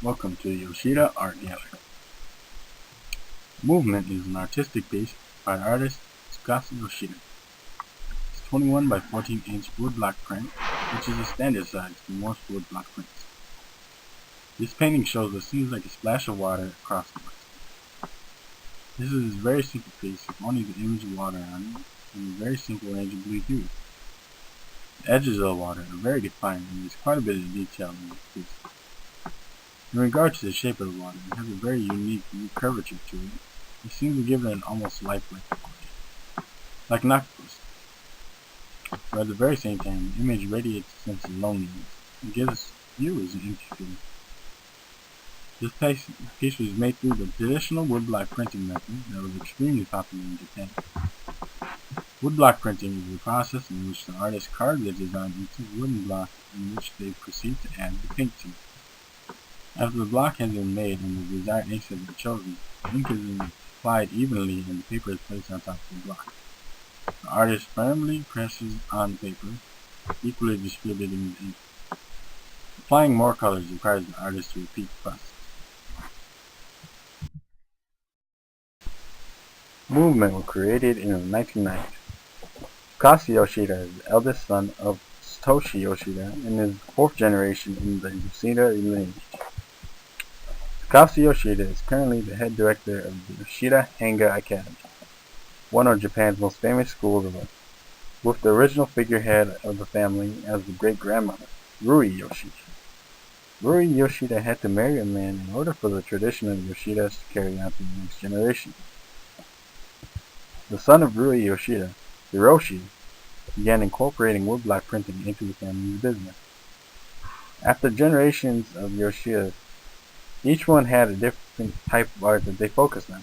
Welcome to Yoshida Art Gallery. Movement is an artistic piece by artist Tsukasa Yoshida. It's 21 by 14-inch woodblock print, which is a standard size for most woodblock prints. This painting shows what seems like a splash of water across the white. This is a very simple piece with only the image of water on it and a very simple range of blue hues. The edges of the water are very defined and there's quite a bit of detail in this piece. In regard to the shape of the water, it has a very unique curvature to it. It seems to give it an almost lifelike quality, like an octopus. But at the very same time, the image radiates a sense of loneliness and gives viewers an empty feeling. This piece was made through the traditional woodblock printing method that was extremely popular in Japan. Woodblock printing is the process in which the artist carves the design into a wooden block in which they proceed to add the paint to it. After the block has been made and the desired inks have been chosen, the ink is applied evenly and the paper is placed on top of the block. The artist firmly presses on the paper, equally distributing the ink. Applying more colors requires the artist to repeat the process. Movement was created in the 1990s. Tsukasa Yoshida is the eldest son of Satoshi Yoshida and is the fourth generation in the Yoshida lineage. Tsukasa Yoshida is currently the head director of the Yoshida Hanga Academy, one of Japan's most famous schools of art, with the original figurehead of the family as the great-grandmother, Rui Yoshida. Rui Yoshida had to marry a man in order for the tradition of Yoshidas to carry on to the next generation. The son of Rui Yoshida, Hiroshi, began incorporating woodblock printing into the family's business. After generations of Yoshidas, each one had a different type of art that they focused on.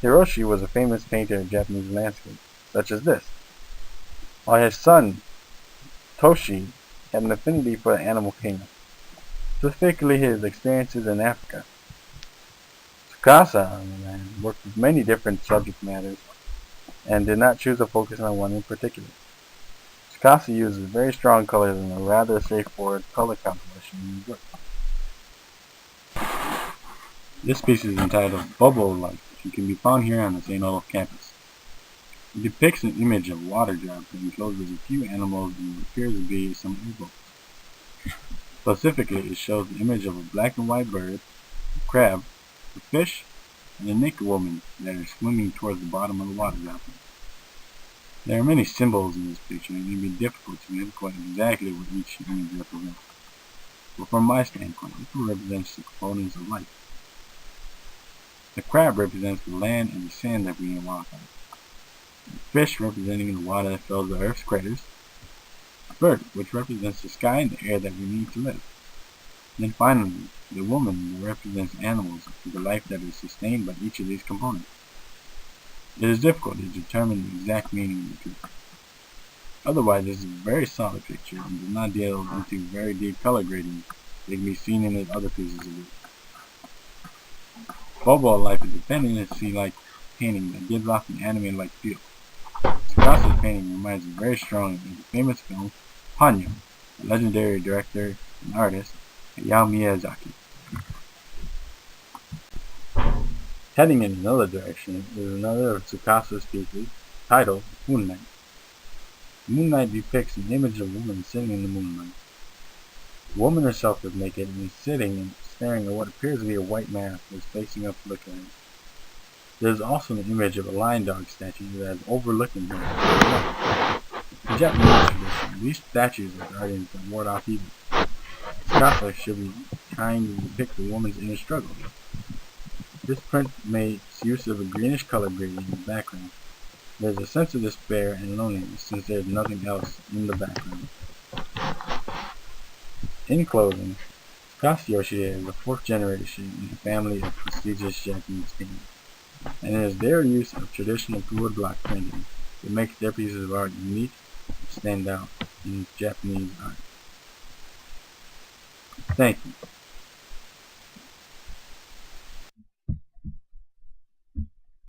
Hiroshi was a famous painter of Japanese landscapes, such as this, while his son, Toshi, had an affinity for the animal kingdom, specifically his experiences in Africa. Tsukasa, on the other hand, worked with many different subject matters and did not choose to focus on one in particular. Tsukasa uses very strong colors and a rather straightforward color composition in his work. This piece is entitled Bubble Life and can be found here on the St. Olaf campus. It depicts an image of water drops and encloses a few animals and what appears to be some airboats. Specifically, it shows the image of a black and white bird, a crab, a fish, and a naked woman that are swimming towards the bottom of the water droplets. There are many symbols in this picture and it can be difficult to pinpoint exactly what each image represents. But from my standpoint, it represents the components of life. The crab represents the land and the sand that we can walk on. The fish representing the water that fills the earth's craters. A bird, which represents the sky and the air that we need to live. And then finally, the woman that represents animals and the life that is sustained by each of these components. It is difficult to determine the exact meaning of the piece. Otherwise, this is a very solid picture and does not delve into very deep color grading that can be seen in his other pieces of work. Bubble Life is a fantasy-like painting that gives off an anime-like feel. Tsukasa's painting reminds us very strongly of the famous film Ponyo, the legendary director and artist Hayao Miyazaki. Heading in another direction is another of Tsukasa's pieces, titled Moonlight. Moonlight depicts an image of a woman sitting in the moonlight. The woman herself is naked and is sitting and staring at what appears to be a white mask that is facing up looking at her. There is also an image of a lion dog statue that is overlooking her. In Japanese tradition, these statues are guardians that ward off evil. Tsukasa should be trying to depict the woman's inner struggle. This print makes use of a greenish color gradient in the background. There is a sense of despair and loneliness since there is nothing else in the background. In closing, Tsukasa Yoshida is the fourth generation in a family of prestigious Japanese painters, and it is their use of traditional woodblock printing that makes their pieces of art unique and stand out in Japanese art. Thank you.